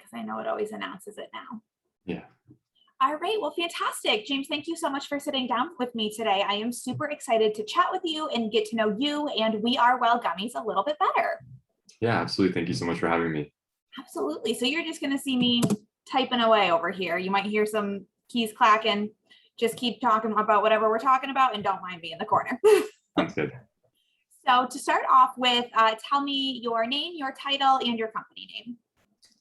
because I know it always announces it now. Yeah. All right, well, fantastic. James, thank you so much for sitting down with me today. I am super excited to chat with you and get to know you and We Are Well Gummies a little bit better. Yeah, absolutely. Thank you so much for having me. Absolutely. So you're just going to see me typing away over here. You might hear some keys clacking. Just keep talking about whatever we're talking about and don't mind me in the corner. Sounds good. So to start off with, tell me your name, your title, and your company name.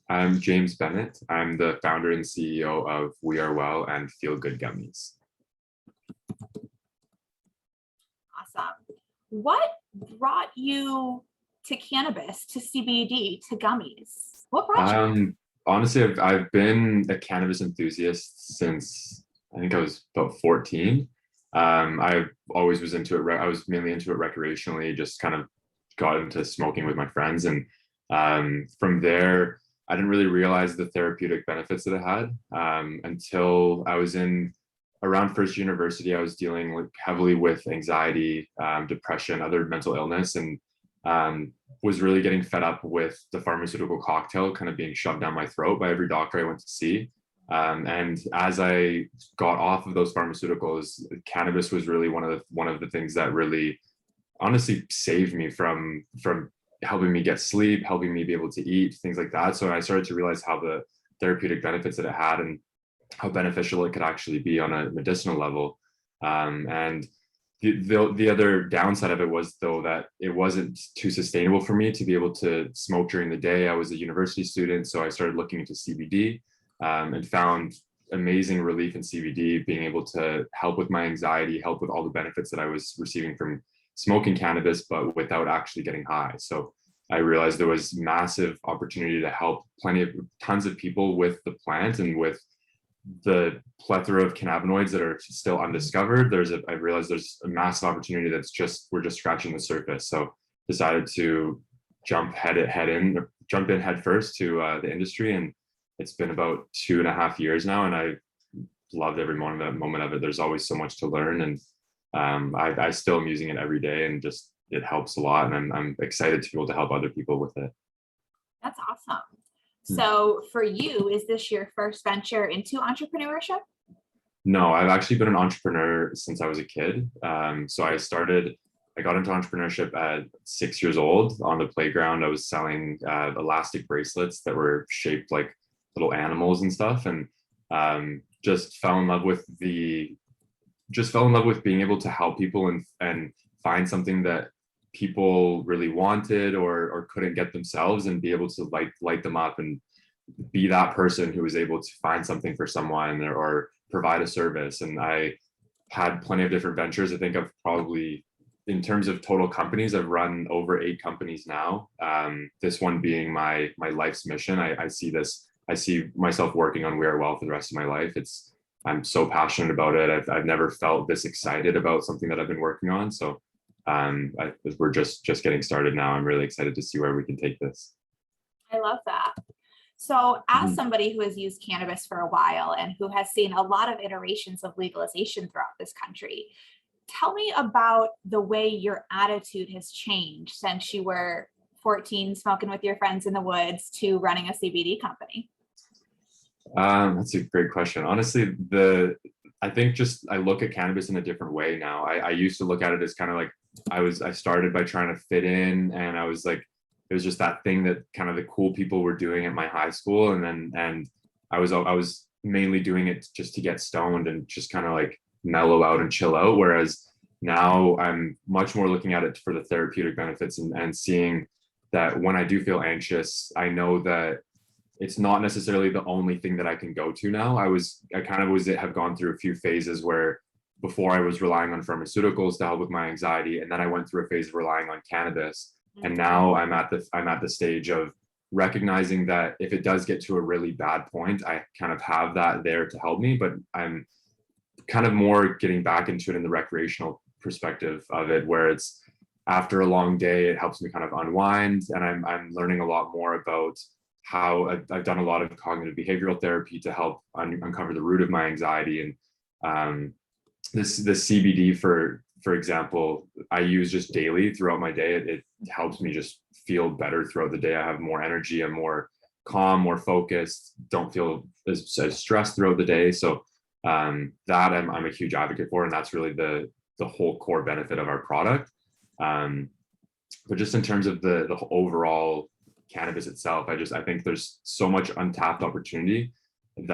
I'm James Bennett. I'm the founder and CEO of We Are Well and Feel Good Gummies. Awesome. What brought you to cannabis, to CBD, to gummies? What brought you? Honestly, I've been a cannabis enthusiast since I think I was about 14. I always was into it. I was mainly into it recreationally, just kind of got into smoking with my friends. And from there, I didn't really realize the therapeutic benefits that it had until I was in around first university. I was dealing heavily with anxiety, depression, other mental illness, and was really getting fed up with the pharmaceutical cocktail kind of being shoved down my throat by every doctor I went to see. And as I got off of those pharmaceuticals, cannabis was really one of the things that really honestly saved me from helping me get sleep, helping me be able to eat, things like that. So I started to realize how the therapeutic benefits that it had and how beneficial it could actually be on a medicinal level. And the other downside of it was, though, that it wasn't too sustainable for me to be able to smoke during the day. I was a university student, so I started looking into CBD and found amazing relief in CBD, being able to help with my anxiety, help with all the benefits that I was receiving from smoking cannabis, but without actually getting high. So I realized there was massive opportunity to help tons of people with the plant and with the plethora of cannabinoids that are still undiscovered. I realized there's a massive opportunity we're just scratching the surface. So decided to jump in head first to the industry. And it's been about 2.5 years now. And I loved every moment of it. There's always so much to learn. And I still am using it every day, and just it helps a lot, and I'm excited to be able to help other people with it. That's awesome. So for you, is this your first venture into entrepreneurship? No, I've actually been an entrepreneur since I was a kid. So I got into entrepreneurship at 6 years old. On the playground, I was selling elastic bracelets that were shaped like little animals and stuff, and just fell in love with being able to help people and find something that people really wanted or couldn't get themselves, and be able to light them up and be that person who was able to find something for someone or provide a service. And I had plenty of different ventures. I think I've probably, in terms of total companies, I've run over 8 companies now. This one being my life's mission. I see myself working on We Are Well for the rest of my life. I'm so passionate about it. I've never felt this excited about something that I've been working on. So we're just getting started now. I'm really excited to see where we can take this. I love that. So as somebody who has used cannabis for a while and who has seen a lot of iterations of legalization throughout this country, tell me about the way your attitude has changed since you were 14 smoking with your friends in the woods to running a CBD company. That's a great question. Honestly, I think just I look at cannabis in a different way now. I used to look at it as kind of like I started by trying to fit in, and I was like, it was just that thing that kind of the cool people were doing at my high school, and I was mainly doing it just to get stoned and just kind of like mellow out and chill out. Whereas now I'm much more looking at it for the therapeutic benefits and seeing that when I do feel anxious, I know that it's not necessarily the only thing that I can go to now. Have gone through a few phases where before I was relying on pharmaceuticals to help with my anxiety, and then I went through a phase of relying on cannabis. And now I'm at the stage of recognizing that if it does get to a really bad point, I kind of have that there to help me, but I'm kind of more getting back into it in the recreational perspective of it, where it's after a long day, it helps me kind of unwind. And I'm learning a lot more about how I've done a lot of cognitive behavioral therapy to help uncover the root of my anxiety. And the CBD, for example, I use just daily throughout my day. It helps me just feel better throughout the day. I have more energy. I'm more calm, more focused, don't feel as stressed throughout the day. So that I'm a huge advocate for, and that's really the whole core benefit of our product. But just in terms of the overall cannabis itself, I think there's so much untapped opportunity and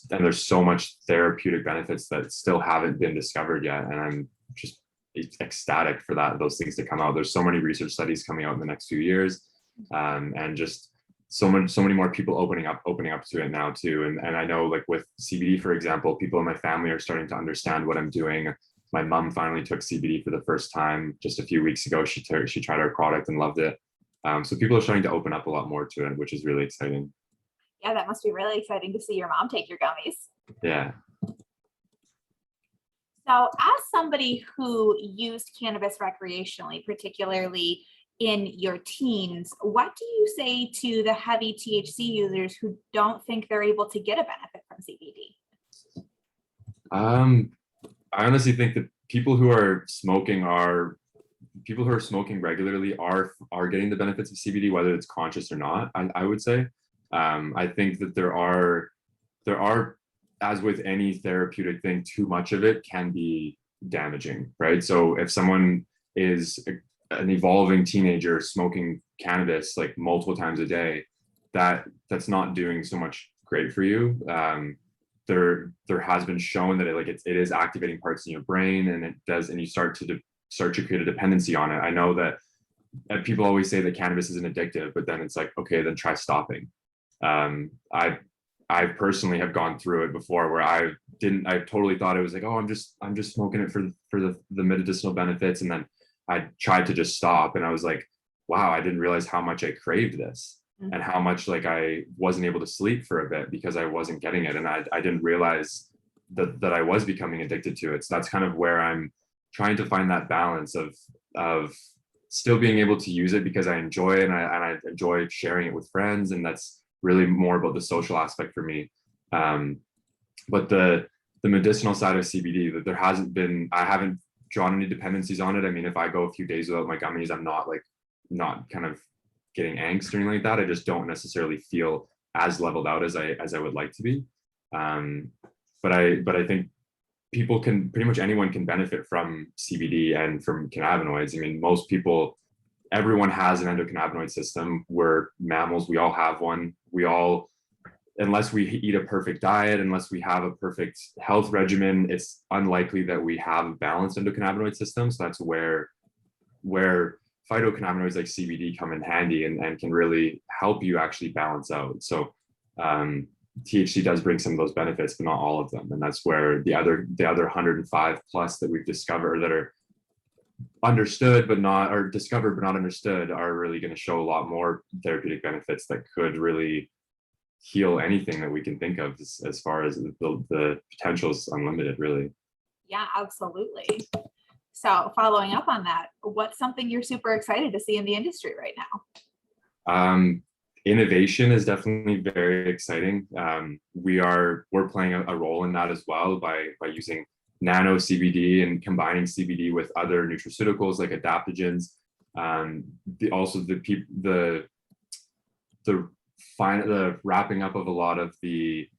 there's so much therapeutic benefits that still haven't been discovered yet. And I'm just ecstatic for those things to come out. There's so many research studies coming out in the next few years, and just so many more people opening up to it now too. And I know, like with CBD, for example, people in my family are starting to understand what I'm doing. My mom finally took CBD for the first time just a few weeks ago. She tried our product and loved it. So people are starting to open up a lot more to it, which is really exciting. Yeah, that must be really exciting to see your mom take your gummies. Yeah. So as somebody who used cannabis recreationally, particularly in your teens, what do you say to the heavy THC users who don't think they're able to get a benefit from CBD? I honestly think that people who are smoking regularly are getting the benefits of CBD, whether it's conscious or not. I would say. I think that there are, as with any therapeutic thing, too much of it can be damaging, right? So if someone is an evolving teenager smoking cannabis like multiple times a day, that's not doing so much great for you. There has been shown that it is activating parts in your brain, and you start to create a dependency on it. I know that people always say that cannabis isn't addictive, but then it's like, okay, then try stopping. I personally have gone through it before where I totally thought it was like, oh, I'm just smoking it for the medicinal benefits, and then I tried to just stop, and I was like, wow, I didn't realize how much I craved this. Mm-hmm. And how much like I wasn't able to sleep for a bit because I wasn't getting it, and I didn't realize that I was becoming addicted to it. So that's kind of where I'm trying to find that balance of still being able to use it because I enjoy it, and I enjoy sharing it with friends, and that's really more about the social aspect for me. But the medicinal side of CBD, that I haven't drawn any dependencies on it. I mean, if I go a few days without my gummies, I'm not kind of getting angst or anything like that. I just don't necessarily feel as leveled out as I would like to be. But I think pretty much anyone can benefit from CBD and from cannabinoids. I mean, everyone has an endocannabinoid system. We're mammals, we all have one. Unless we eat a perfect diet, unless we have a perfect health regimen, it's unlikely that we have a balanced endocannabinoid system. So that's where phytocannabinoids like CBD come in handy and can really help you actually balance out. So THC does bring some of those benefits, but not all of them. And that's where the other 105 plus that we've discovered that are understood but not, or discovered but not understood, are really going to show a lot more therapeutic benefits that could really heal anything that we can think of, as far as the potential is unlimited, really. Yeah, absolutely. So following up on that, what's something you're super excited to see in the industry right now? Innovation is definitely very exciting. We're playing a role in that as well by using nano CBD and combining CBD with other nutraceuticals like adaptogens. The wrapping up of a lot of the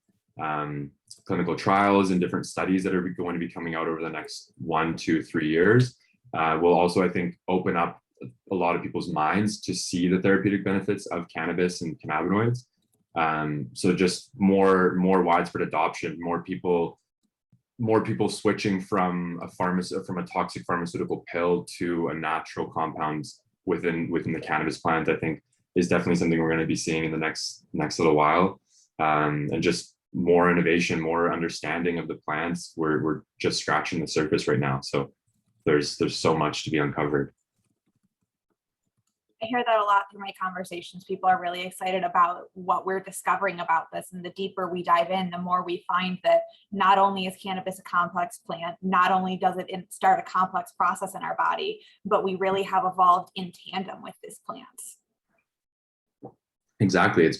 clinical trials and different studies that are going to be coming out over the next 1, 2, 3 years will also, I think, open up a lot of people's minds to see the therapeutic benefits of cannabis and cannabinoids. So just more widespread adoption, more people switching from a toxic pharmaceutical pill to a natural compound within the cannabis plant, I think is definitely something we're going to be seeing in the next little while. And just more innovation, more understanding of the plants. We're just scratching the surface right now. So there's so much to be uncovered. I hear that a lot through my conversations. People are really excited about what we're discovering about this. And the deeper we dive in, the more we find that not only is cannabis a complex plant, not only does it start a complex process in our body, but we really have evolved in tandem with this plant. Exactly.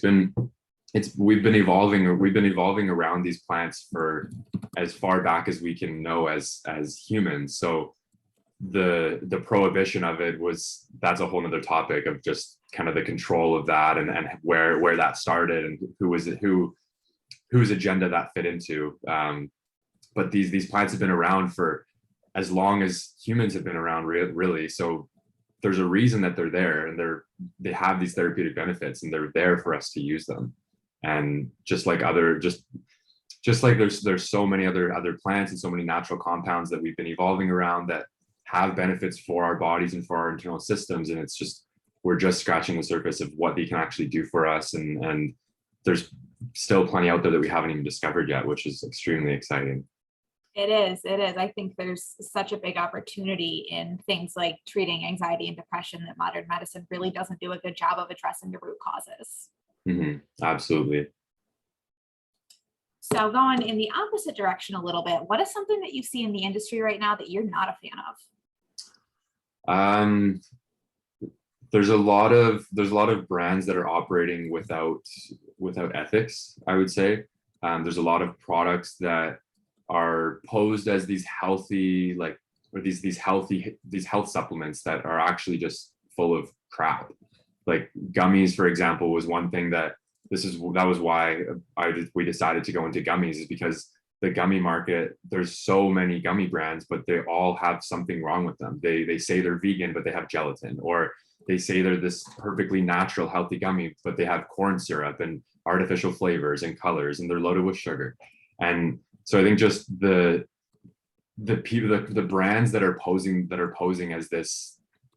We've been evolving around these plants for as far back as we can know as humans. So the prohibition of it that's a whole nother topic of just kind of the control of that, and where that started, and whose agenda that fit into. But these plants have been around for as long as humans have been around, really. So there's a reason that they're there, and they have these therapeutic benefits, and they're there for us to use them. And just like there's so many other plants and so many natural compounds that we've been evolving around that have benefits for our bodies and for our internal systems. And it's just, we're just scratching the surface of what they can actually do for us. And there's still plenty out there that we haven't even discovered yet, which is extremely exciting. It is. I think there's such a big opportunity in things like treating anxiety and depression that modern medicine really doesn't do a good job of addressing the root causes. Mm-hmm. Absolutely. So going in the opposite direction a little bit, what is something that you see in the industry right now that you're not a fan of? There's a lot of brands that are operating without ethics, I would say. There's a lot of products that are posed as these healthy, or these health supplements that are actually just full of crap. Like gummies, for example, was one thing that was why we decided to go into gummies, is because the gummy market, there's so many gummy brands, but they all have something wrong with them. They say they're vegan, but they have gelatin, or they say they're this perfectly natural, healthy gummy, but they have corn syrup and artificial flavors and colors, and they're loaded with sugar. And so I think just the brands that are posing as this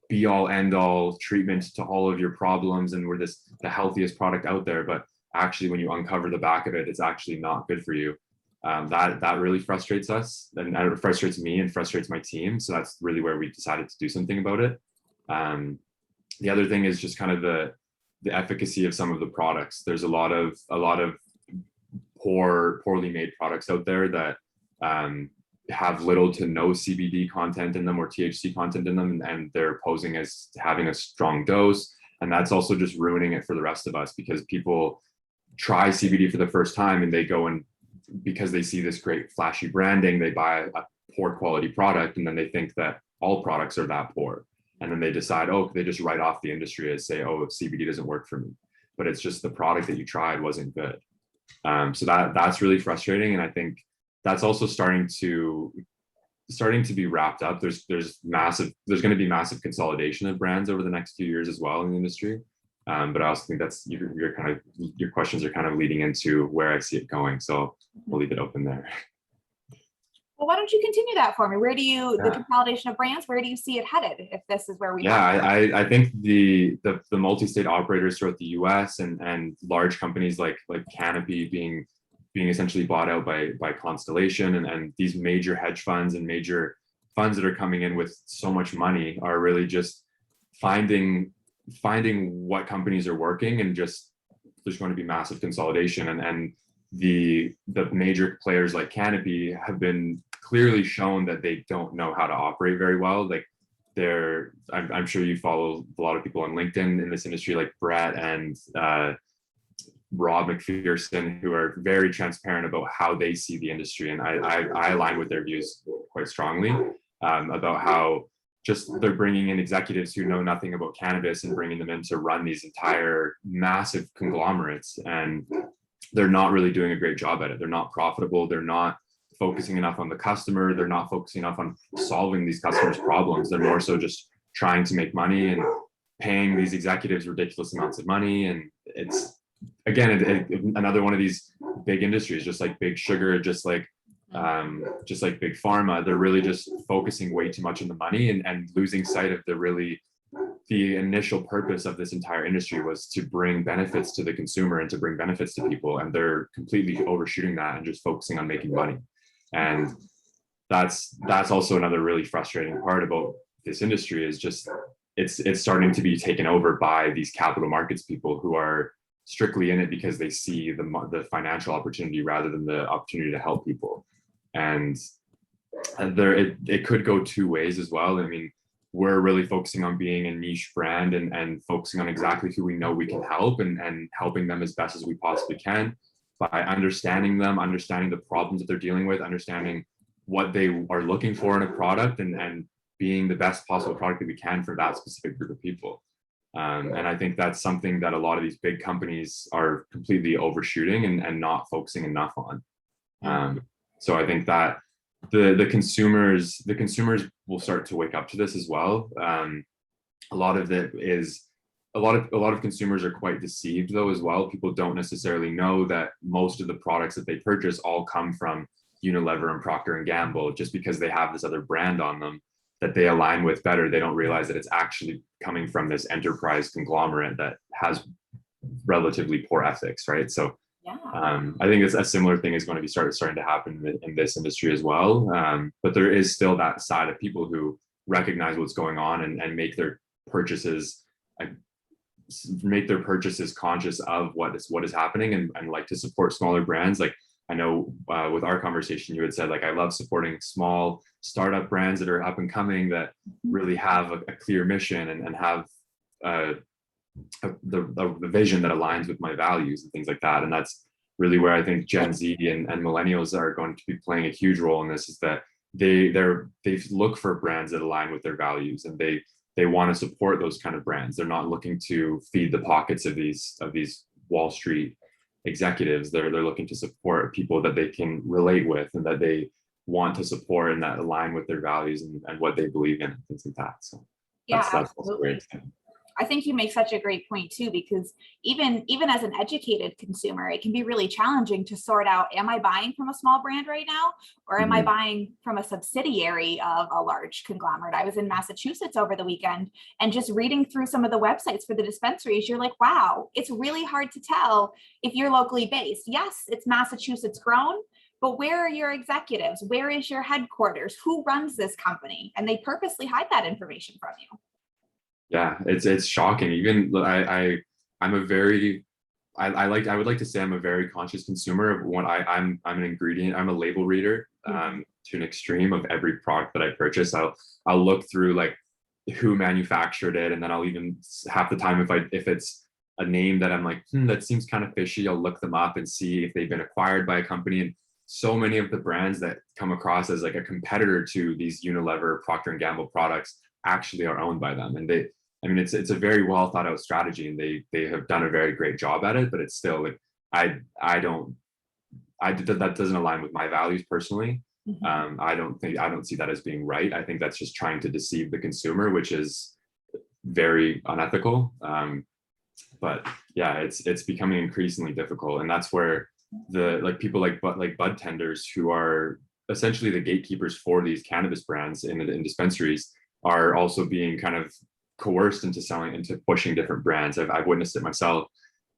be all end all treatment to all of your problems, and we're the healthiest product out there, but actually when you uncover the back of it, it's actually not good for you. That really frustrates us, and it frustrates me and frustrates my team. So that's really where we decided to do something about it. The other thing is just kind of the efficacy of some of the products. There's a lot of poorly made products out there that have little to no CBD content in them or THC content in them, and they're posing as having a strong dose. And that's also just ruining it for the rest of us, because people try CBD for the first time and they go, and because they see this great flashy branding, they buy a poor quality product, and then they think that all products are that poor. And then they decide, they just write off the industry as say, CBD doesn't work for me. But it's just the product that you tried wasn't good. So that's really frustrating. And I think that's also starting to be wrapped up. There's going to be massive consolidation of brands over the next few years as well in the industry. But I also think that's your questions are kind of leading into where I see it going. So we'll leave it open there. Well, why don't you continue that for me? Where do you, the consolidation of brands, where do you see it headed if this is where we I think the multi-state operators throughout the US and large companies like Canopy being essentially bought out by Constellation, and these major hedge funds and major funds that are coming in with so much money are really just finding what companies are working, and just there's going to be massive consolidation, and the major players like Canopy have been clearly shown that they don't know how to operate very well. Like I'm sure you follow a lot of people on LinkedIn in this industry, like Brett and Rob McPherson, who are very transparent about how they see the industry. And I align with their views quite strongly about how just they're bringing in executives who know nothing about cannabis and bringing them in to run these entire massive conglomerates. And they're not really doing a great job at it. They're not profitable. They're not focusing enough on the customer. They're not focusing enough on solving these customers' problems. They're more so just trying to make money and paying these executives ridiculous amounts of money. And it's, again, another one of these big industries, just like big sugar, just like big pharma. They're really just focusing way too much on the money and losing sight of the initial purpose of this entire industry was to bring benefits to the consumer and to bring benefits to people. And they're completely overshooting that and just focusing on making money. And that's also another really frustrating part about this industry, is just it's starting to be taken over by these capital markets people who are strictly in it because they see the financial opportunity rather than the opportunity to help people. And it could go two ways as well. I mean, we're really focusing on being a niche brand and focusing on exactly who we know we can help and helping them as best as we possibly can by understanding the problems that they're dealing with, understanding what they are looking for in a product, and being the best possible product that we can for that specific group of people. And I think that's something that a lot of these big companies are completely overshooting and not focusing enough on. So I think that the consumers will start to wake up to this as well. A lot of it is a lot of consumers are quite deceived though as well. People don't necessarily know that most of the products that they purchase all come from Unilever and Procter and Gamble just because they have this other brand on them that they align with better. They don't realize that it's actually coming from this enterprise conglomerate that has relatively poor ethics, right? So I think it's a similar thing is going to be starting to happen in this industry as well. But there is still that side of people who recognize what's going on and make their purchases conscious of what is happening and like to support smaller brands. Like I know with our conversation, you had said like I love supporting small startup brands that are up and coming that really have a clear mission and have the vision that aligns with my values and things like that. And that's really where I think Gen Z and millennials are going to be playing a huge role in this, is that they look for brands that align with their values, and they want to support those kind of brands. They're not looking to feed the pockets of these Wall Street executives. They're looking to support people that they can relate with and that they want to support and that align with their values and what they believe in and things like that. So that's also great. I think you make such a great point too, because even as an educated consumer, it can be really challenging to sort out, am I buying from a small brand right now, or am I buying from a subsidiary of a large conglomerate? I was in Massachusetts over the weekend and just reading through some of the websites for the dispensaries, you're like, wow, it's really hard to tell if you're locally based. Yes, it's Massachusetts grown, but where are your executives? Where is your headquarters? Who runs this company? And they purposely hide that information from you. Yeah, it's shocking. Even I would like to say I'm a very conscious consumer of what I'm an ingredient. I'm a label reader to an extreme of every product that I purchase. I'll look through like who manufactured it, and then I'll even half the time if it's a name that I'm like, that seems kind of fishy, I'll look them up and see if they've been acquired by a company. And so many of the brands that come across as like a competitor to these Unilever, Procter and Gamble products actually are owned by them. And it's a very well thought out strategy, and they have done a very great job at it, but it's still like, that doesn't align with my values personally. I don't see that as being right. I think that's just trying to deceive the consumer, which is very unethical. But yeah, it's becoming increasingly difficult. And that's where people like bud tenders, who are essentially the gatekeepers for these cannabis brands in dispensaries, are also being kind of coerced into pushing different brands. I've witnessed it myself,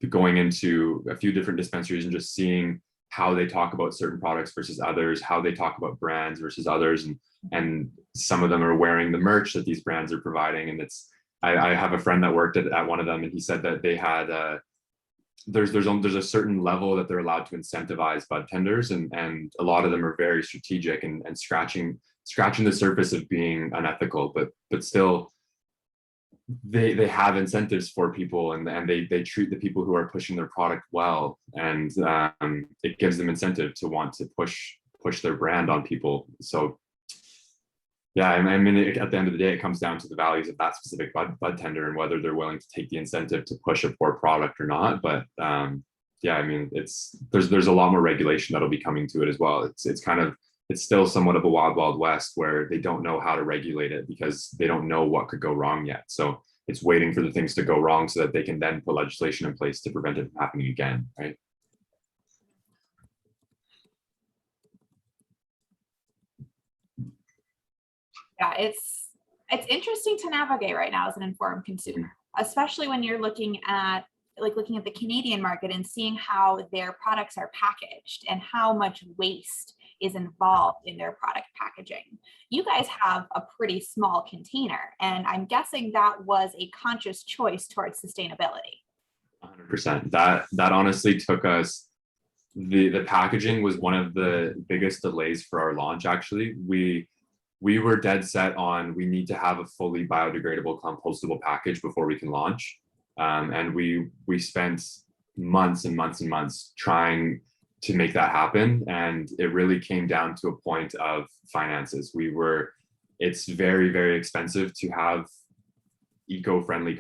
going into a few different dispensaries and just seeing how they talk about certain products versus others, how they talk about brands versus others, and some of them are wearing the merch that these brands are providing. And I have a friend that worked at one of them, and he said that they had there's a certain level that they're allowed to incentivize bud tenders, and a lot of them are very strategic and scratching the surface of being unethical, but still they have incentives for people, and they treat the people who are pushing their product well, and it gives them incentive to want to push their brand on people. So yeah, I mean, at the end of the day, it comes down to the values of that specific bud tender and whether they're willing to take the incentive to push a poor product or not. But yeah, I mean, there's a lot more regulation that'll be coming to it as well. It's still somewhat of a wild west where they don't know how to regulate it because they don't know what could go wrong yet. So it's waiting for the things to go wrong so that they can then put legislation in place to prevent it from happening again, right? Yeah, it's interesting to navigate right now as an informed consumer, especially when you're looking at the Canadian market and seeing how their products are packaged and how much waste is involved in their product packaging. You guys have a pretty small container, and I'm guessing that was a conscious choice towards sustainability. 100%. That honestly took us. The packaging was one of the biggest delays for our launch. Actually, we were dead set on we need to have a fully biodegradable, compostable package before we can launch, and we spent months and months and months trying to make that happen. And it really came down to a point of finances. We were it's very, very expensive to have eco-friendly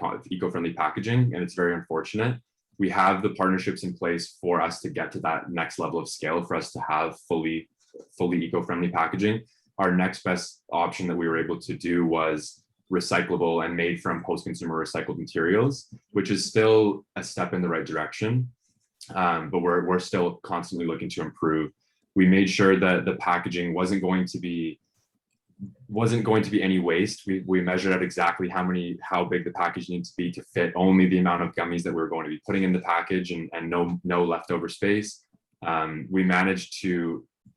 packaging, and it's very unfortunate. We have the partnerships in place for us to get to that next level of scale, for us to have fully eco-friendly packaging. Our next best option that we were able to do was recyclable and made from post-consumer recycled materials, which is still a step in the right direction. But we're still constantly looking to improve. We made sure that the packaging wasn't going to be any waste. We measured out exactly how big the package needs to be to fit only the amount of gummies that we're going to be putting in the package, and no leftover space.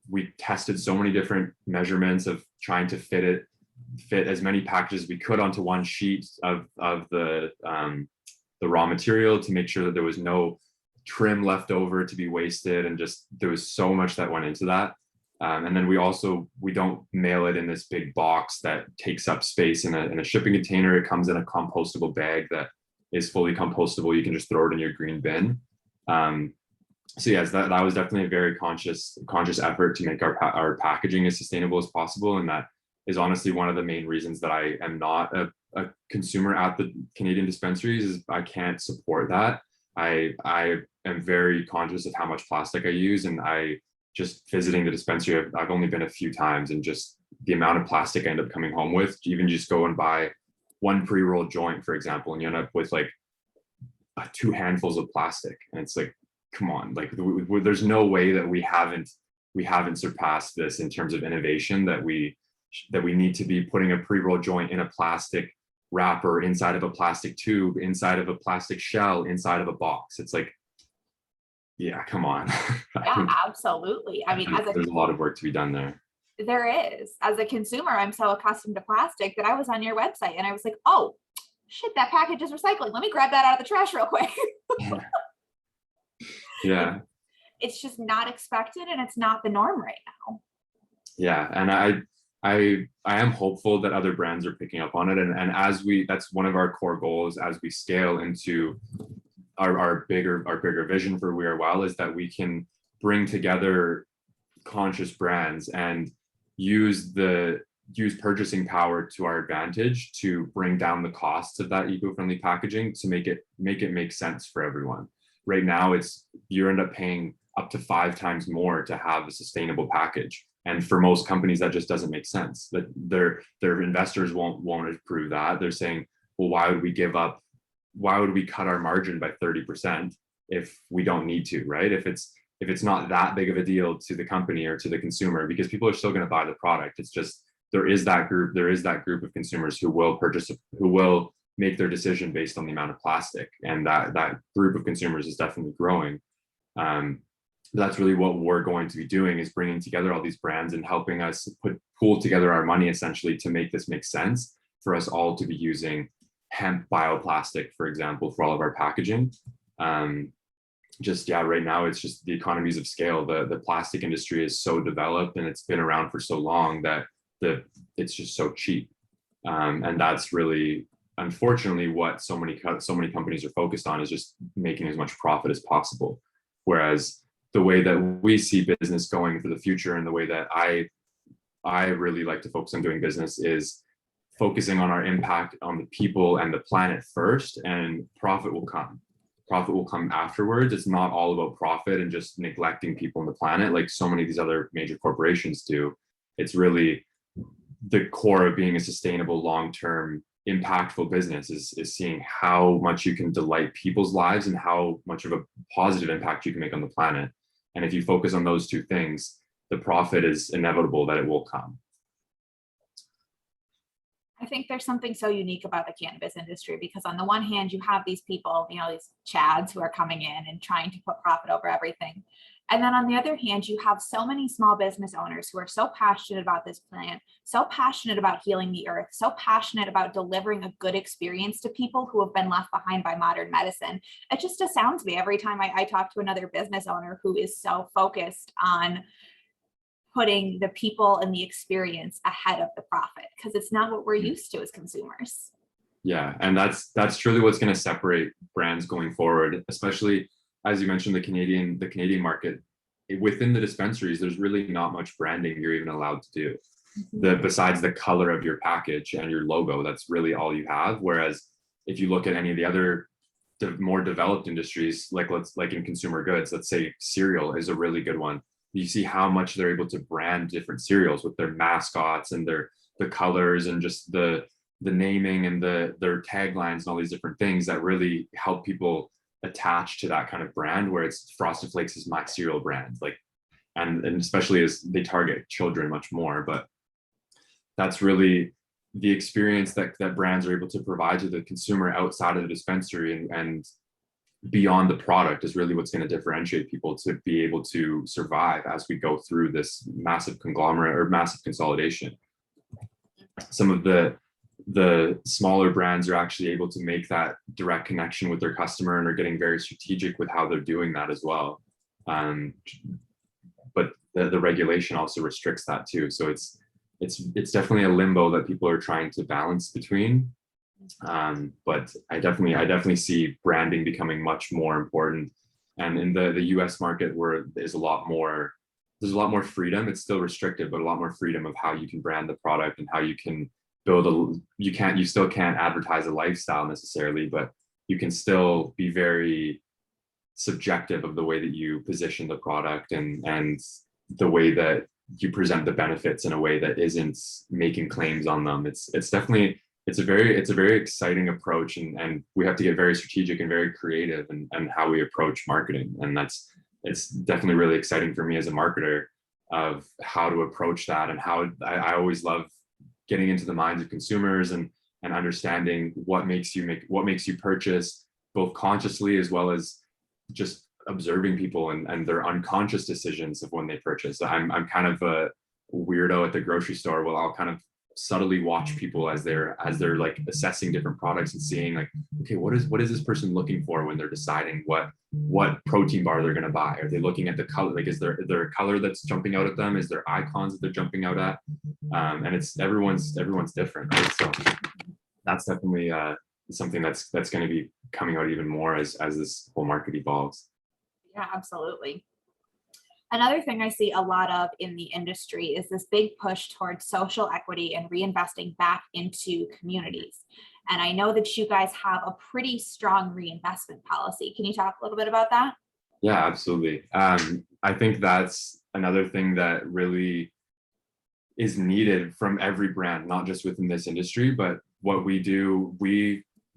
We tested so many different measurements of trying to fit as many packages as we could onto one sheet of the raw material, to make sure that there was no trim left over to be wasted, and just there was so much that went into that. And then we don't mail it in this big box that takes up space in a shipping container. It comes in a compostable bag that is fully compostable. You can just throw it in your green bin. So yes, that was definitely a very conscious effort to make our packaging as sustainable as possible. And that is honestly one of the main reasons that I am not a consumer at the Canadian dispensaries, is I can't support that. I am very conscious of how much plastic I use, and I just visiting the dispensary, I've only been a few times, and just the amount of plastic I end up coming home with. Even just go and buy one pre-rolled joint, for example, and you end up with like 2 handfuls of plastic, and it's like, come on, like there's no way that we haven't surpassed this in terms of innovation, that we need to be putting a pre-rolled joint in a plastic wrapper, inside of a plastic tube, inside of a plastic shell, inside of a box. It's like, yeah, come on. Yeah, absolutely. I mean, there's a lot of work to be done there. There is. As a consumer, I'm so accustomed to plastic that I was on your website and I was like, oh shit, that package is recycling. Let me grab that out of the trash real quick. Yeah. It's just not expected, and it's not the norm right now. Yeah, and I am hopeful that other brands are picking up on it, and that's one of our core goals as we scale into our bigger vision for We Are Well, is that we can bring together conscious brands and use purchasing power to our advantage to bring down the costs of that eco-friendly packaging, to make it make sense for everyone. Right now, you end up paying up to 5 times more to have a sustainable package. And for most companies, that just doesn't make sense. That their investors won't approve that. They're saying, well, why would we cut our margin by 30% if we don't need to, right? If it's not that big of a deal to the company or to the consumer, because people are still going to buy the product. It's just there is that group of consumers who will make their decision based on the amount of plastic, and that group of consumers is definitely growing. That's really what we're going to be doing, is bringing together all these brands and helping us pool together our money, essentially, to make this make sense for us all to be using hemp bioplastic, for example, for all of our packaging. Right now, it's just the economies of scale. The plastic industry is so developed, and it's been around for so long that it's just so cheap. And that's really, unfortunately, what so many companies are focused on, is just making as much profit as possible. Whereas the way that we see business going for the future, and the way that I really like to focus on doing business, is focusing on our impact on the people and the planet first, and profit will come. Profit will come afterwards. It's not all about profit and just neglecting people on the planet like so many of these other major corporations do. It's really the core of being a sustainable, long-term, impactful business is seeing how much you can delight people's lives and how much of a positive impact you can make on the planet. And if you focus on those 2 things, the profit is inevitable that it will come. I think there's something so unique about the cannabis industry, because on the one hand, you have these people, these chads who are coming in and trying to put profit over everything. And then on the other hand, you have so many small business owners who are so passionate about this plant, so passionate about healing the earth, so passionate about delivering a good experience to people who have been left behind by modern medicine. It just astounds me every time I talk to another business owner who is so focused on putting the people and the experience ahead of the profit, because it's not what we're used to as consumers. Yeah, and that's truly what's going to separate brands going forward, especially as you mentioned, the Canadian market. Within the dispensaries, there's really not much branding you're even allowed to do. besides the color of your package and your logo, that's really all you have. Whereas if you look at any of the other more developed industries, like in consumer goods, let's say cereal is a really good one. You see how much they're able to brand different cereals with their mascots and the colors and just the naming and their taglines and all these different things that really help people attach to that kind of brand, where it's Frosted Flakes is my cereal brand, like, and especially as they target children much more. But that's really the experience that brands are able to provide to the consumer outside of the dispensary and beyond the product is really what's going to differentiate people to be able to survive as we go through this massive conglomerate or massive consolidation. Some of the smaller brands are actually able to make that direct connection with their customer and are getting very strategic with how they're doing that as well. But the regulation also restricts that too. So it's definitely a limbo that people are trying to balance between. But I definitely see branding becoming much more important. And in the US market, where there's a lot more freedom, it's still restricted, but a lot more freedom of how you can brand the product and how you can build you still can't advertise a lifestyle necessarily, but you can still be very subjective of the way that you position the product and the way that you present the benefits in a way that isn't making claims on them. It's definitely a very exciting approach, and we have to get very strategic and very creative and how we approach marketing. And it's definitely really exciting for me as a marketer of how to approach that, and how I always love getting into the minds of consumers and understanding what makes you purchase, both consciously as well as just observing people and their unconscious decisions of when they purchase. I'm kind of a weirdo at the grocery store. Well, I'll kind of subtly watch people as they're like assessing different products and seeing like, okay, what is this person looking for when they're deciding what protein bar they're going to buy? Are they looking at the color? Like, is there a color that's jumping out at them? Is there icons that they're jumping out at? And it's everyone's different, right? So that's definitely something that's going to be coming out even more as this whole market evolves. Yeah, absolutely. Another thing I see a lot of in the industry is this big push towards social equity and reinvesting back into communities. And I know that you guys have a pretty strong reinvestment policy. Can you talk a little bit about that? Yeah, absolutely. I think that's another thing that really is needed from every brand, not just within this industry, but what we do,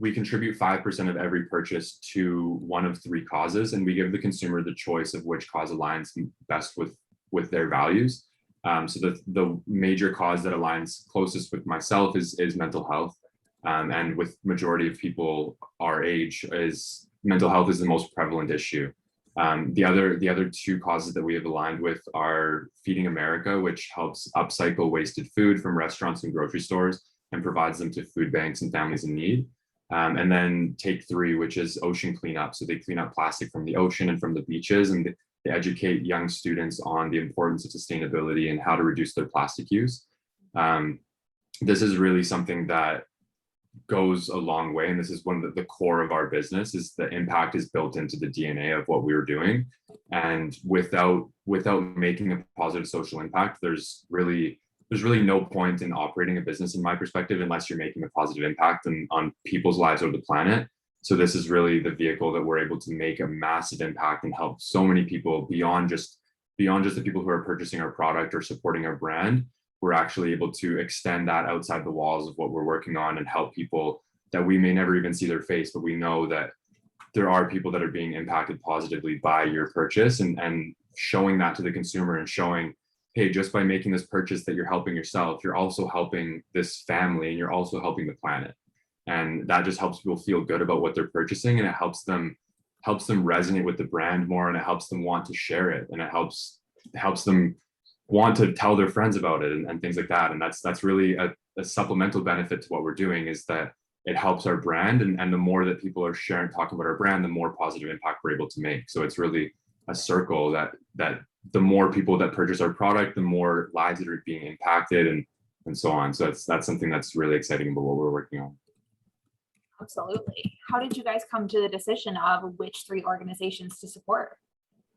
we contribute 5% of every purchase to one of three causes, and we give the consumer the choice of which cause aligns best with their values. So the major cause that aligns closest with myself is mental health, and with majority of people our age, is mental health is the most prevalent issue. The other two causes that we have aligned with are Feeding America, which helps upcycle wasted food from restaurants and grocery stores and provides them to food banks and families in need. And then Take 3, which is ocean cleanup. So they clean up plastic from the ocean and from the beaches, and they educate young students on the importance of sustainability and how to reduce their plastic use. This is really something that goes a long way, and this is one of the core of our business. Is the impact is built into the DNA of what we're doing, and without making a positive social impact, there's really no point in operating a business, in my perspective, unless you're making a positive impact on people's lives over the planet. So this is really the vehicle that we're able to make a massive impact and help so many people beyond just the people who are purchasing our product or supporting our brand. We're actually able to extend that outside the walls of what we're working on and help people that we may never even see their face, but we know that there are people that are being impacted positively by your purchase, and showing that to the consumer and showing, hey, just by making this purchase that you're helping yourself, you're also helping this family, and you're also helping the planet. And that just helps people feel good about what they're purchasing, and it helps them resonate with the brand more, and it helps them want to share it, and it helps them want to tell their friends about it and things like that. And that's really a supplemental benefit to what we're doing, is that it helps our brand, and the more that people are talking about our brand, the more positive impact we're able to make. So it's really a circle that the more people that purchase our product, the more lives that are being impacted, and so on. So that's something that's really exciting about what we're working on. Absolutely. How did you guys come to the decision of which three organizations to support?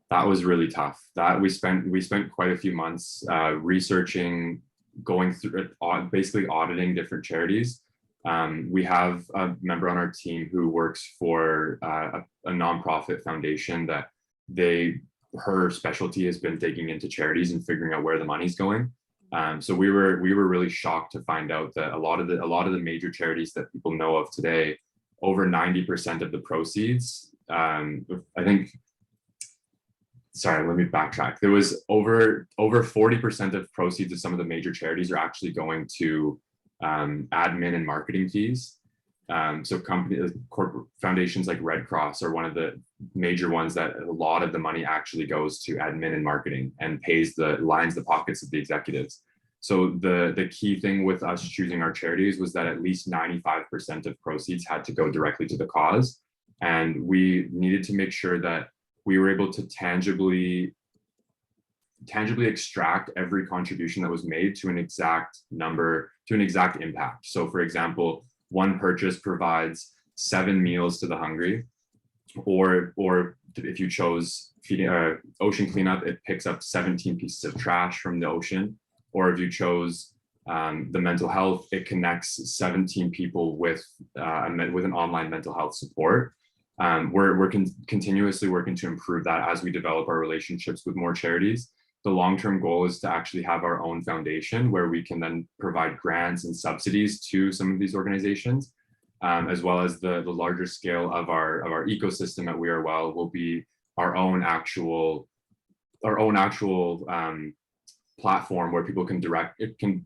That was really tough. That we spent quite a few months researching going through basically auditing different charities. We have a member on our team who works for a nonprofit foundation that her specialty has been digging into charities and figuring out where the money's going. So we were really shocked to find out that a lot of the major charities that people know of today, over 90% of the proceeds, I think, sorry, let me backtrack. There was over 40% of proceeds of some of the major charities are actually going to admin and marketing fees. So corporate foundations like Red Cross are one of the major ones that a lot of the money actually goes to admin and marketing and lines the pockets of the executives. So the key thing with us choosing our charities was that at least 95% of proceeds had to go directly to the cause. And we needed to make sure that we were able to tangibly extract every contribution that was made to an exact number, to an exact impact. So for example, one purchase provides 7 meals to the hungry, or if you chose feeding ocean cleanup, it picks up 17 pieces of trash from the ocean. Or if you chose the mental health, it connects 17 people with an online mental health support. We're continuously working to improve that as we develop our relationships with more charities. The long-term goal is to actually have our own foundation where we can then provide grants and subsidies to some of these organizations, as well as the larger scale of our ecosystem at We Are Well will be our own actual platform where people can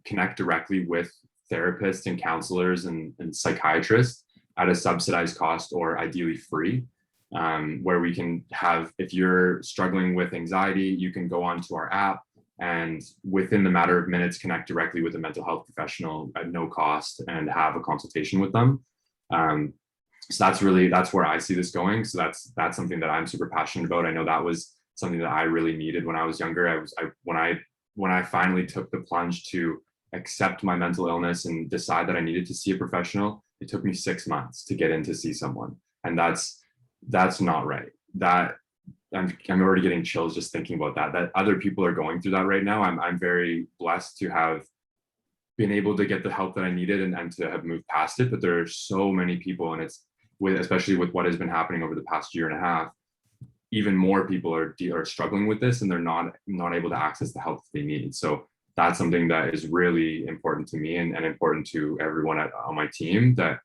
connect directly with therapists and counselors and psychiatrists at a subsidized cost, or ideally free. Where we can have, if you're struggling with anxiety, you can go onto our app and within the matter of minutes connect directly with a mental health professional at no cost and have a consultation with them. So that's where I see this going. So that's something that I'm super passionate about. I know that was something that I really needed when I was younger. When I finally took the plunge to accept my mental illness and decide that I needed to see a professional, it took me 6 months to get in to see someone. And that's not right. That I'm already getting chills just thinking about that other people are going through that right now. I'm very blessed to have been able to get the help that I needed and to have moved past it. But there are so many people, and especially with what has been happening over the past year and a half, even more people are struggling with this, and they're not able to access the help that they need. So that's something that is really important to me and important to everyone on my team, that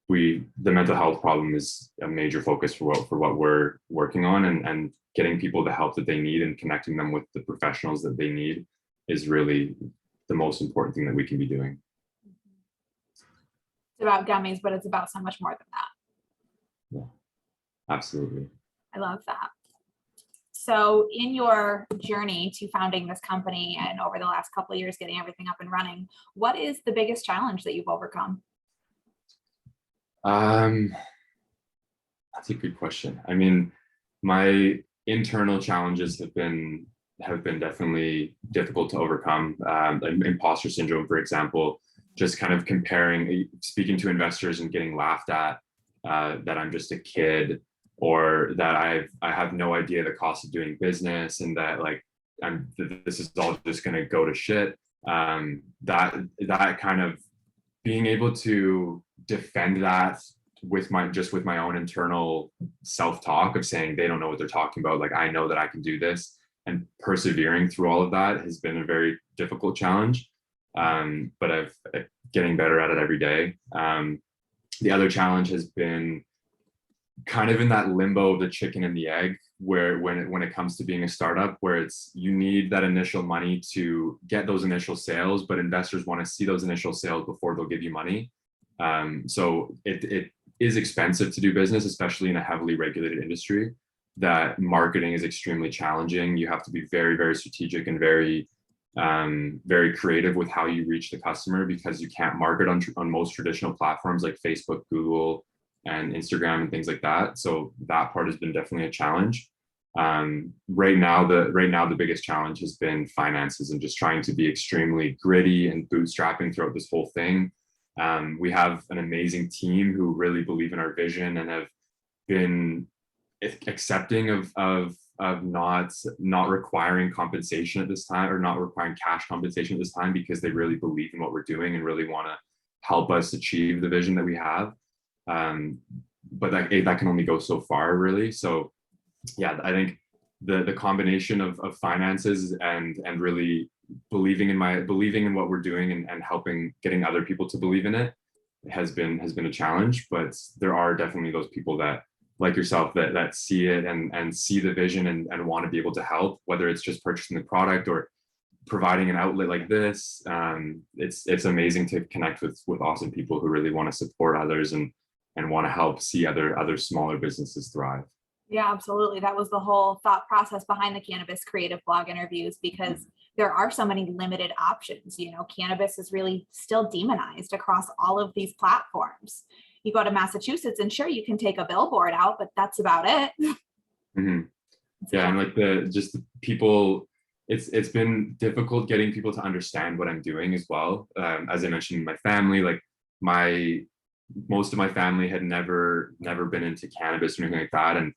the mental health problem is a major focus for what we're working on, and getting people the help that they need and connecting them with the professionals that they need is really the most important thing that we can be doing. It's about gummies, but it's about so much more than that. Yeah, absolutely. I love that. So in your journey to founding this company and over the last couple of years getting everything up and running, what is the biggest challenge that you've overcome? That's a good question. I mean, my internal challenges have been definitely difficult to overcome. Imposter syndrome, for example, just kind of speaking to investors and getting laughed at, that I'm just a kid, or that I have no idea the cost of doing business, and that this is all just going to go to shit. That kind of being able to defend that with my own internal self-talk of saying they don't know what they're talking about. Like, I know that I can do this, and persevering through all of that has been a very difficult challenge. But I've getting better at it every day. The other challenge has been kind of in that limbo of the chicken and the egg, where when it comes to being a startup, where you need that initial money to get those initial sales, but investors want to see those initial sales before they'll give you money. So it is expensive to do business, especially in a heavily regulated industry. That marketing is extremely challenging. You have to be very, very strategic and very creative with how you reach the customer, because you can't market on most traditional platforms like Facebook, Google, and Instagram and things like that. So that part has been definitely a challenge. Right now the biggest challenge has been finances, and just trying to be extremely gritty and bootstrapping throughout this whole thing. We have an amazing team who really believe in our vision and have been accepting of not requiring compensation at this time, or not requiring cash compensation at this time, because they really believe in what we're doing and really want to help us achieve the vision that we have. But that can only go so far, really. So yeah, I think the combination of finances and really believing in what we're doing, and helping getting other people to believe in it has been a challenge. But there are definitely those people that, like yourself, that see it and see the vision and want to be able to help, whether it's just purchasing the product or providing an outlet like this. It's amazing to connect with awesome people who really want to support others and want to help see other smaller businesses thrive. Yeah, absolutely. That was the whole thought process behind the Cannabis Creative Blog interviews, because there are so many limited options. Cannabis is really still demonized across all of these platforms. You go to Massachusetts and sure, you can take a billboard out, but that's about it. Mm-hmm. Yeah, and like the people, it's been difficult getting people to understand what I'm doing as well. As I mentioned, my family, like most of my family had never been into cannabis or anything like that, and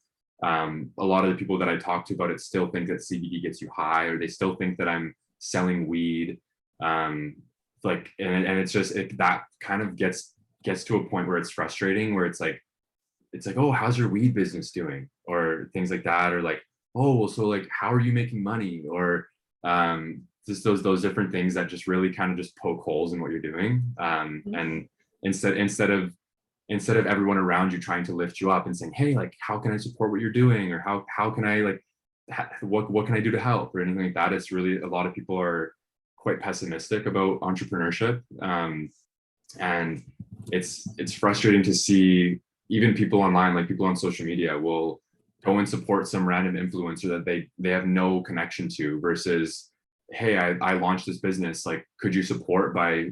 a lot of the people that I talk to about it still think that CBD gets you high, or they still think that I'm selling weed. And it's just that kind of gets to a point where it's frustrating, where it's like, oh, how's your weed business doing, or things like that, or like, oh, well, so like, how are you making money, or just those different things that just really kind of just poke holes in what you're doing. And instead of everyone around you trying to lift you up and saying, hey, like, how can I support what you're doing, or how can I, like, what can I do to help, or anything like that, it's really, a lot of people are quite pessimistic about entrepreneurship. And it's frustrating to see even people online, like people on social media will go and support some random influencer that they have no connection to, versus, hey, I launched this business, like, could you support by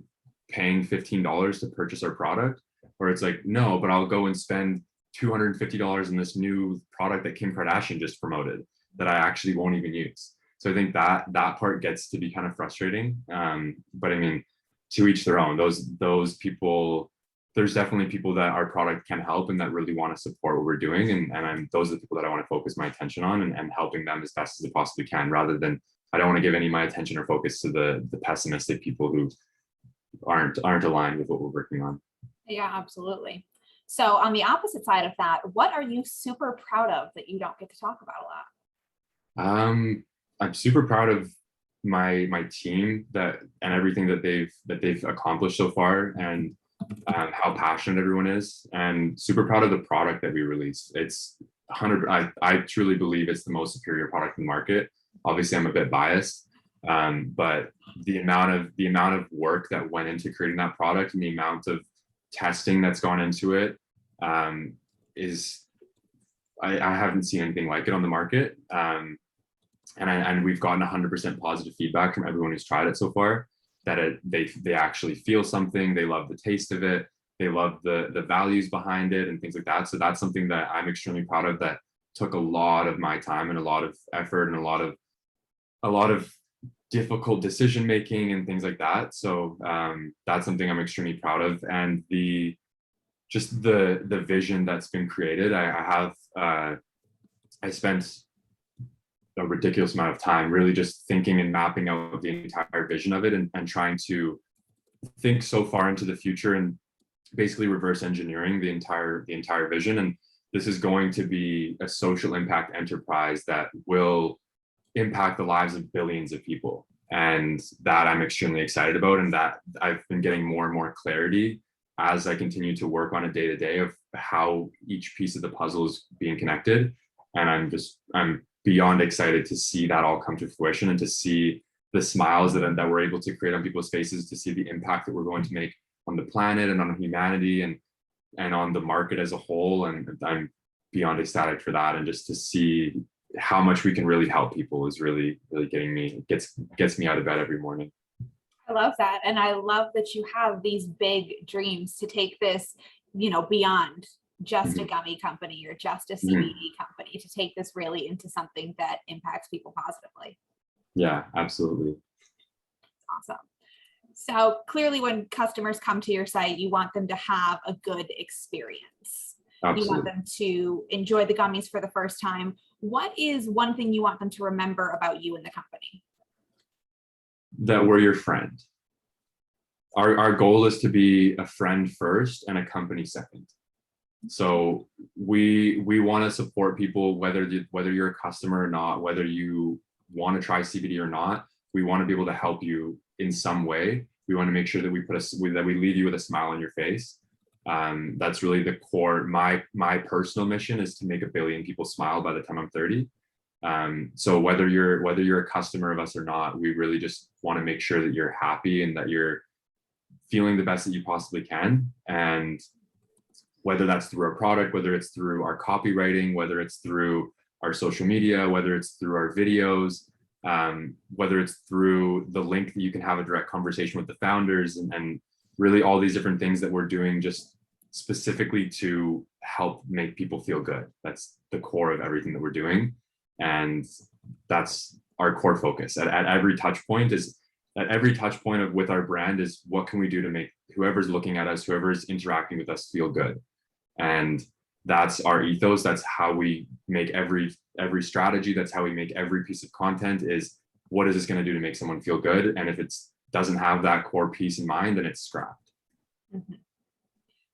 paying $15 to purchase our product? Or it's like, no, but I'll go and spend $250 in this new product that Kim Kardashian just promoted that I actually won't even use. So I think that part gets to be kind of frustrating. But I mean, to each their own. Those people, there's definitely people that our product can help and that really want to support what we're doing. And those are the people that I want to focus my attention on, and helping them as best as I possibly can, rather than, I don't want to give any of my attention or focus to the pessimistic people who aren't aligned with what we're working on. Yeah, absolutely. So on the opposite side of that, what are you super proud of that you don't get to talk about a lot? I'm super proud of my team and everything that they've accomplished so far, and how passionate everyone is, and super proud of the product that we released. It's 100. I truly believe it's the most superior product in the market. Obviously, I'm a bit biased, but the amount of work that went into creating that product, and the amount of testing that's gone into it, is I haven't seen anything like it on the market. And we've gotten 100% positive feedback from everyone who's tried it so far, that they actually feel something, they love the taste of it, they love the values behind it and things like that. So that's something that I'm extremely proud of, that took a lot of my time and a lot of effort and a lot of difficult decision making and things like that. So that's something I'm extremely proud of. And the vision that's been created, I spent a ridiculous amount of time really just thinking and mapping out the entire vision of it, and trying to think so far into the future, and basically reverse engineering the entire vision. And this is going to be a social impact enterprise that will impact the lives of billions of people. And that I'm extremely excited about, and that I've been getting more and more clarity as I continue to work on a day-to-day of how each piece of the puzzle is being connected. And I'm beyond excited to see that all come to fruition, and to see the smiles that we're able to create on people's faces, to see the impact that we're going to make on the planet and on humanity and on the market as a whole. And I'm beyond ecstatic for that. And just to see how much we can really help people is really, really gets me out of bed every morning. I love that. And I love that you have these big dreams to take this, beyond just a gummy company or just a CBD company, to take this really into something that impacts people positively. Yeah, absolutely. Awesome. So clearly when customers come to your site, you want them to have a good experience. You want Absolutely. them to enjoy the gummies for the first time. What is one thing you want them to remember about you and the company? That we're your friend. Our goal is to be a friend first and a company second. So we want to support people, whether you're a customer or not, whether you want to try CBD or not. We want to be able to help you in some way. We want to make sure that we leave you with a smile on your face. That's really the core. My personal mission is to make 1 billion people smile by the time I'm 30. So whether you're a customer of us or not, we really just want to make sure that you're happy and that you're feeling the best that you possibly can. And whether that's through our product, whether it's through our copywriting, whether it's through our social media, whether it's through our videos, whether it's through the link that you can have a direct conversation with the founders, and really all these different things that we're doing just specifically to help make people feel good. That's the core of everything that we're doing. And that's our core focus at every touch point with our brand is what can we do to make whoever's looking at us, whoever's interacting with us feel good. And that's our ethos. That's how we make every strategy. That's how we make every piece of content is what is this going to do to make someone feel good? And if it doesn't have that core piece in mind, then it's scrapped. Mm-hmm.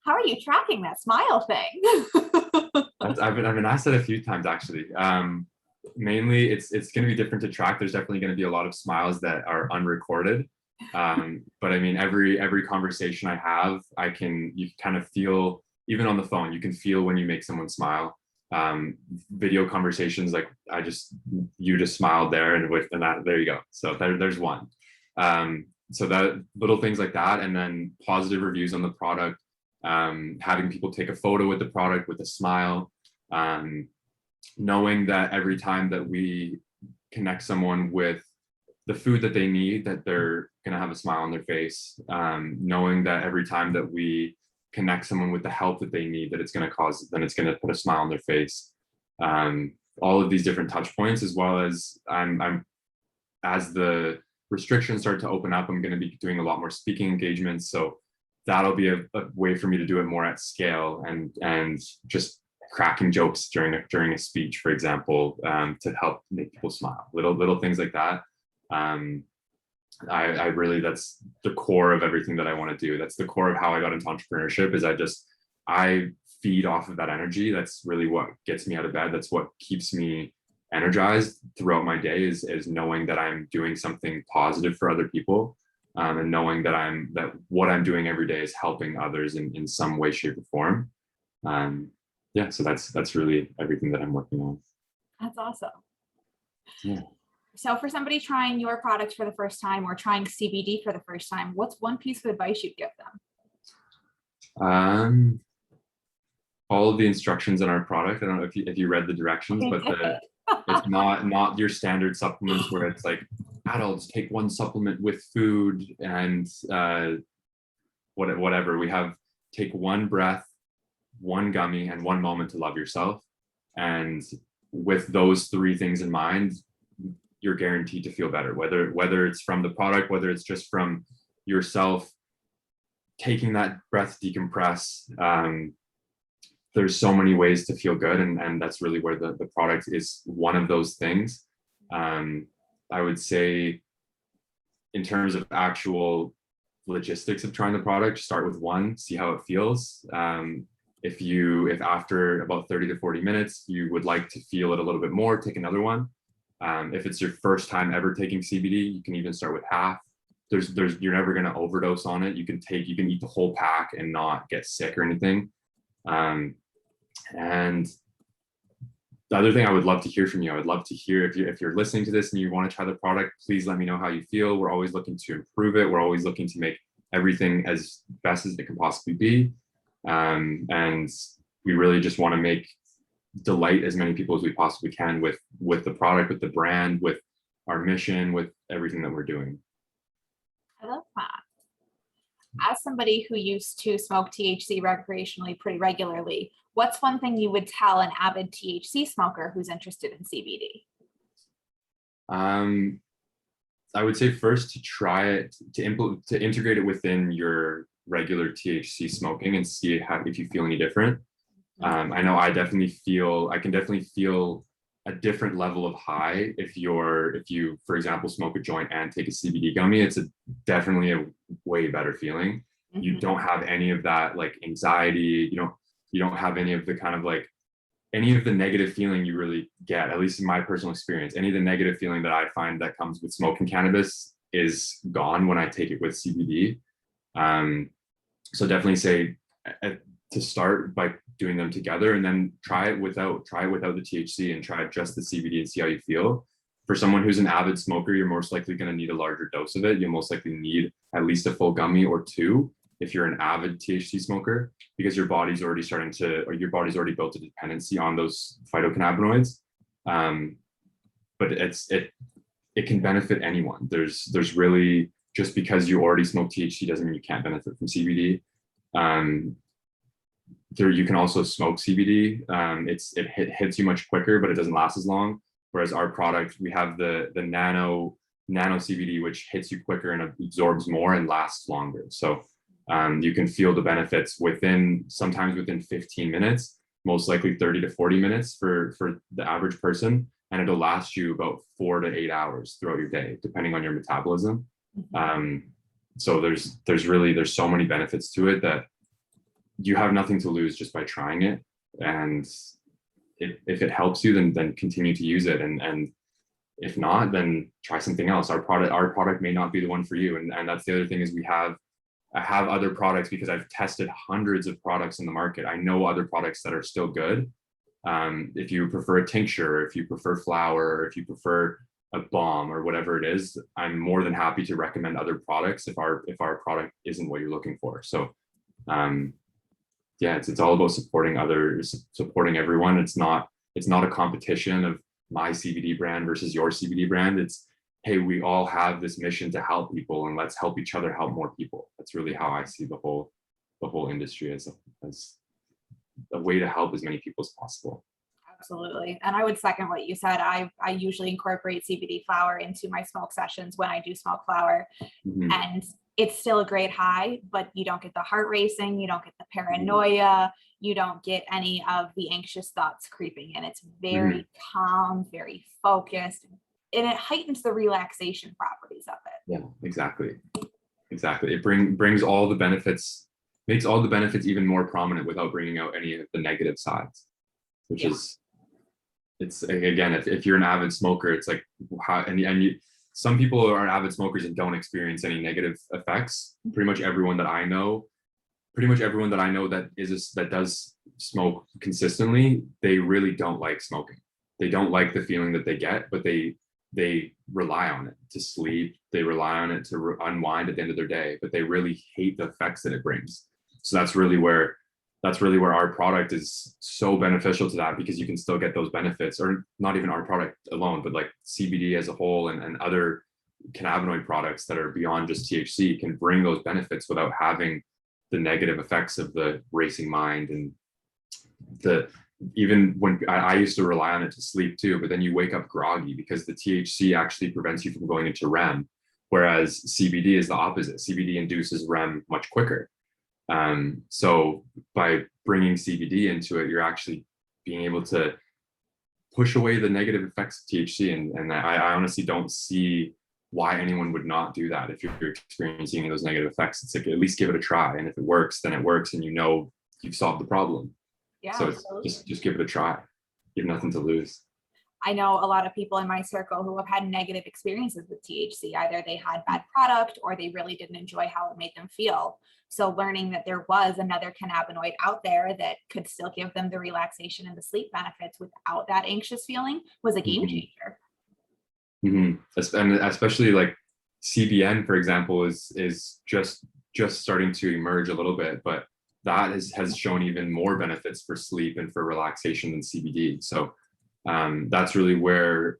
How are you tracking that smile thing? I've been asked that a few times actually. Mainly it's going to be different to track. There's definitely going to be a lot of smiles that are unrecorded. But I mean, every conversation I have, you can kind of feel, even on the phone, you can feel when you make someone smile. Video conversations, like you just smiled there, and that, there you go. So there's one. So that little things like that, and then positive reviews on the product, having people take a photo with the product with a smile, knowing that every time that we connect someone with the food that they need, that they're going to have a smile on their face, knowing that every time that we connect someone with the help that they need, that it's going to put a smile on their face. All of these different touch points, as well as as the restrictions start to open up, I'm going to be doing a lot more speaking engagements. So that'll be a way for me to do it more at scale, and just cracking jokes during a speech, for example, to help make people smile. Little things like that. I really, that's the core of everything that I want to do. That's the core of how I got into entrepreneurship, is I feed off of that energy. That's really what gets me out of bed. That's what keeps me energized throughout my day, is knowing that I'm doing something positive for other people, and knowing that what I'm doing every day is helping others in some way, shape, or form. So that's really everything that I'm working on. That's awesome. Yeah. So for somebody trying your product for the first time, or trying CBD for the first time, what's one piece of advice you'd give them? All of the instructions in our product. I don't know if you read the directions, but it's not your standard supplements where it's like adults take one supplement with food and whatever. We have take one breath, one gummy, and one moment to love yourself. And with those 3 things in mind, you're guaranteed to feel better, whether it's from the product, whether it's just from yourself taking that breath, decompress. There's so many ways to feel good, and that's really where the product is one of those things. I would say, in terms of actual logistics of trying the product, start with one, see how it feels. If after about 30 to 40 minutes you would like to feel it a little bit more, take another one. If it's your first time ever taking CBD, you can even start with half. You're never going to overdose on it. You can eat the whole pack and not get sick or anything. And the other thing I would love to hear from you, I would love to hear if you're listening to this and you want to try the product, please let me know how you feel. We're always looking to improve it. We're always looking to make everything as best as it can possibly be. And we really just want to delight as many people as we possibly can with the product, with the brand, with our mission, with everything that we're doing. I love that. As somebody who used to smoke THC recreationally pretty regularly, what's one thing you would tell an avid THC smoker who's interested in CBD? I would say first to try it, to integrate it within your regular THC smoking and see if you feel any different. I know I can definitely feel a different level of high if you, for example, smoke a joint and take a CBD gummy. It's definitely a way better feeling. You don't have any of that like anxiety. You don't have any of the kind of like any of the negative feeling you really get, at least in my personal experience. Any of the negative feeling that I find that comes with smoking cannabis is gone when I take it with CBD. So definitely say to start by doing them together, and then try it without the THC and try just the CBD and see how you feel. For someone who's an avid smoker, you're most likely going to need a larger dose of it. You'll most likely need at least a full gummy or two if you're an avid THC smoker, because your body's already built a dependency on those phytocannabinoids. But it can benefit anyone. There's really, just because you already smoke THC doesn't mean you can't benefit from CBD. You can also smoke CBD. It hits you much quicker, but it doesn't last as long. Whereas our product, we have the nano CBD, which hits you quicker and absorbs more and lasts longer. So you can feel the benefits sometimes within 15 minutes, most likely 30 to 40 minutes for the average person. And it'll last you about 4 to 8 hours throughout your day, depending on your metabolism. So there's so many benefits to it that you have nothing to lose just by trying it. And if it helps you, then continue to use it. And if not, then try something else. Our product may not be the one for you. And that's the other thing, is I have other products because I've tested hundreds of products in the market. I know other products that are still good. If you prefer a tincture, if you prefer flower, or if you prefer a balm or whatever it is, I'm more than happy to recommend other products if our product isn't what you're looking for. So yeah, it's all about supporting others, supporting everyone. It's not a competition of my CBD brand versus your CBD brand. It's, hey, we all have this mission to help people, and let's help each other help more people. That's really how I see the whole industry, as a way to help as many people as possible. Absolutely. And I would second what you said. I usually incorporate CBD flower into my smoke sessions when I do smoke flower. And it's still a great high, but you don't get the heart racing, you don't get the paranoia, you don't get any of the anxious thoughts creeping in. It's very calm, very focused, and it heightens the relaxation properties of it. Yeah, exactly. It brings all the benefits, makes all the benefits even more prominent without bringing out any of the negative sides, which is, it's, again, if you're an avid smoker, it's like how, some people are avid smokers and don't experience any negative effects. Pretty much everyone that I know that does smoke consistently, they really don't like smoking. They don't like the feeling that they get, but they rely on it to sleep. They rely on it to unwind at the end of their day, but they really hate the effects that it brings. So that's really where our product is so beneficial to that, because you can still get those benefits, or not even our product alone, but like CBD as a whole and other cannabinoid products that are beyond just THC can bring those benefits without having the negative effects of the racing mind. And even when I used to rely on it to sleep too, but then you wake up groggy because the THC actually prevents you from going into REM, whereas CBD is the opposite. CBD induces REM much quicker. So by bringing CBD into it, you're actually being able to push away the negative effects of THC. And I honestly don't see why anyone would not do that. If you're experiencing those negative effects, it's like, at least give it a try. And if it works, then it works, and you've solved the problem. Yeah, so it's just give it a try. You have nothing to lose. I know a lot of people in my circle who have had negative experiences with THC. Either they had bad product or they really didn't enjoy how it made them feel. So learning that there was another cannabinoid out there that could still give them the relaxation and the sleep benefits without that anxious feeling was a game changer. And especially like CBN, for example, is just starting to emerge a little bit, but that has shown even more benefits for sleep and for relaxation than CBD. So that's really where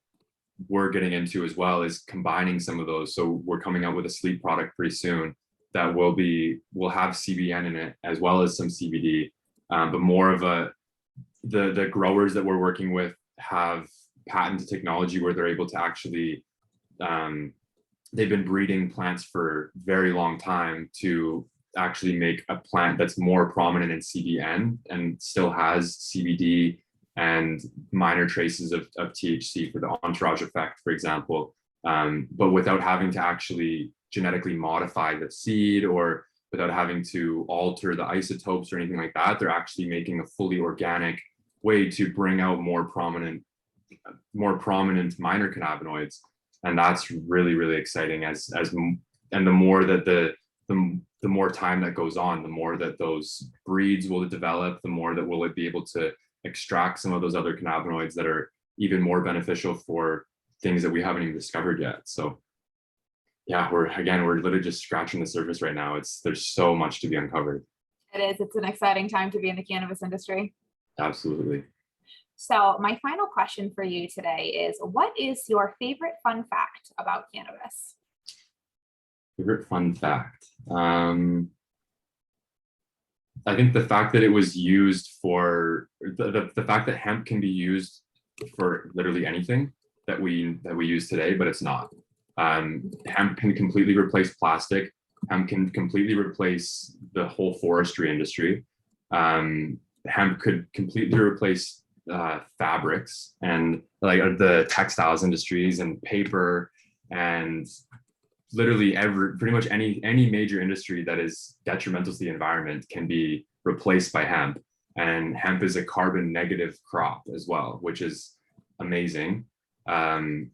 we're getting into as well, is combining some of those. So we're coming out with a sleep product pretty soon that will have CBN in it as well as some CBD, but more of the growers that we're working with have patented technology where they're able to actually, they've been breeding plants for a very long time to actually make a plant that's more prominent in CBN and still has CBD and minor traces of THC for the entourage effect, for example, but without having to actually genetically modify the seed or without having to alter the isotopes or anything like that. They're actually making a fully organic way to bring out more prominent minor cannabinoids. And that's really, really exciting and the more that the more time that goes on, the more that those breeds will develop, the more that we'll be able to extract some of those other cannabinoids that are even more beneficial for things that we haven't even discovered yet. So yeah, we're literally just scratching the surface right now. There's so much to be uncovered. It is. It's an exciting time to be in the cannabis industry. Absolutely. So my final question for you today is, what is your favorite fun fact about cannabis? Favorite fun fact. I think the fact that it was used for the fact that hemp can be used for literally anything that we use today, but it's not. Hemp can completely replace plastic. Hemp can completely replace the whole forestry industry. Hemp could completely replace fabrics and like the textiles industries and paper and literally pretty much any major industry that is detrimental to the environment can be replaced by hemp. And hemp is a carbon negative crop as well, which is amazing. One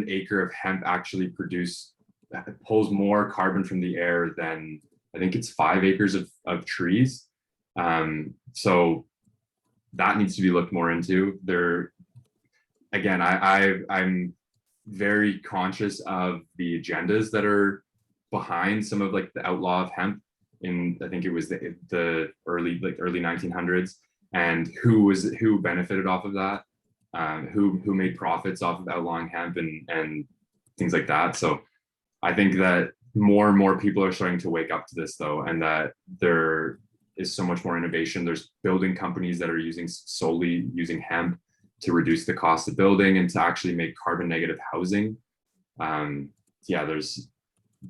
acre of hemp actually pulls more carbon from the air than I think it's 5 acres of trees. So that needs to be looked more into. Again, I'm very conscious of the agendas that are behind some of like the outlaw of hemp in, I think it was the early 1900s, and who benefited off of that, who made profits off of outlawing hemp and things like that. So I think that more and more people are starting to wake up to this though, and that there is so much more innovation. There's building companies that are solely using hemp to reduce the cost of building and to actually make carbon negative housing.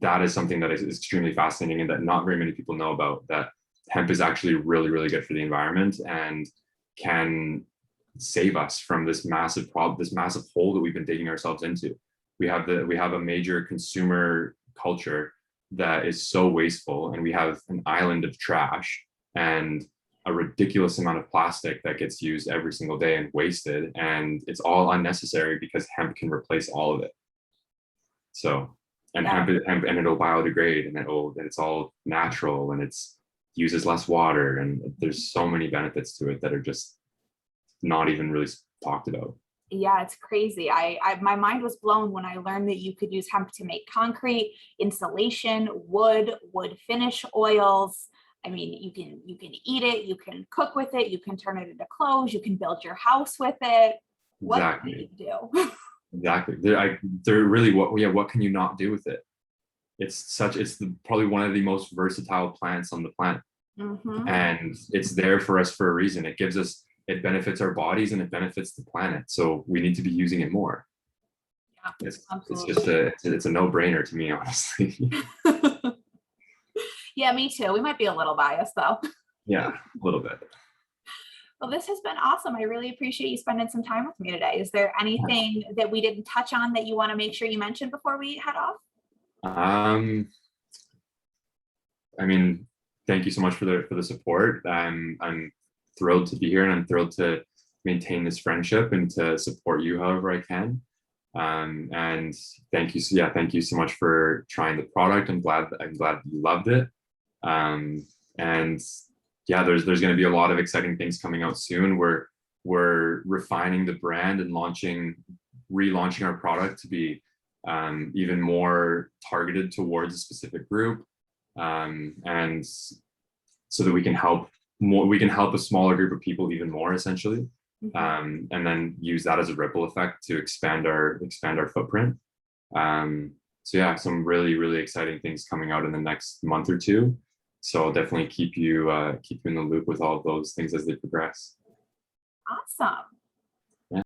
That is something that is extremely fascinating and that not very many people know about, that hemp is actually really, really good for the environment and can save us from this massive problem, this massive hole that we've been digging ourselves into. We have a major consumer culture that is so wasteful, and we have an island of trash and a ridiculous amount of plastic that gets used every single day and wasted, and it's all unnecessary because hemp can replace all of it. So, and hemp and it'll biodegrade, and it's all natural, and it's uses less water, and there's so many benefits to it that are just not even really talked about. Yeah, it's crazy. My mind was blown when I learned that you could use hemp to make concrete, insulation, wood finish oils. I mean, you can eat it, you can cook with it, you can turn it into clothes, you can build your house with it. Exactly. What can you do? Exactly. They're really what can you not do with it? It's probably one of the most versatile plants on the planet. Mm-hmm. And it's there for us for a reason. It benefits our bodies and it benefits the planet. So we need to be using it more. Yeah, It's a no-brainer to me, honestly. Yeah, me too. We might be a little biased though. Yeah, a little bit. Well, this has been awesome. I really appreciate you spending some time with me today. Is there anything that we didn't touch on that you want to make sure you mention before we head off? I mean, thank you so much for the support. I'm thrilled to be here, and I'm thrilled to maintain this friendship and to support you however I can. And thank you. Thank you so much for trying the product. I'm glad you loved it. And yeah, there's going to be a lot of exciting things coming out soon. We're refining the brand and relaunching our product to be even more targeted towards a specific group, and so that we can help a smaller group of people even more, essentially. And then use that as a ripple effect to expand our footprint. So yeah, some really, really exciting things coming out in the next month or two. So I'll definitely keep you in the loop with all of those things as they progress. Awesome.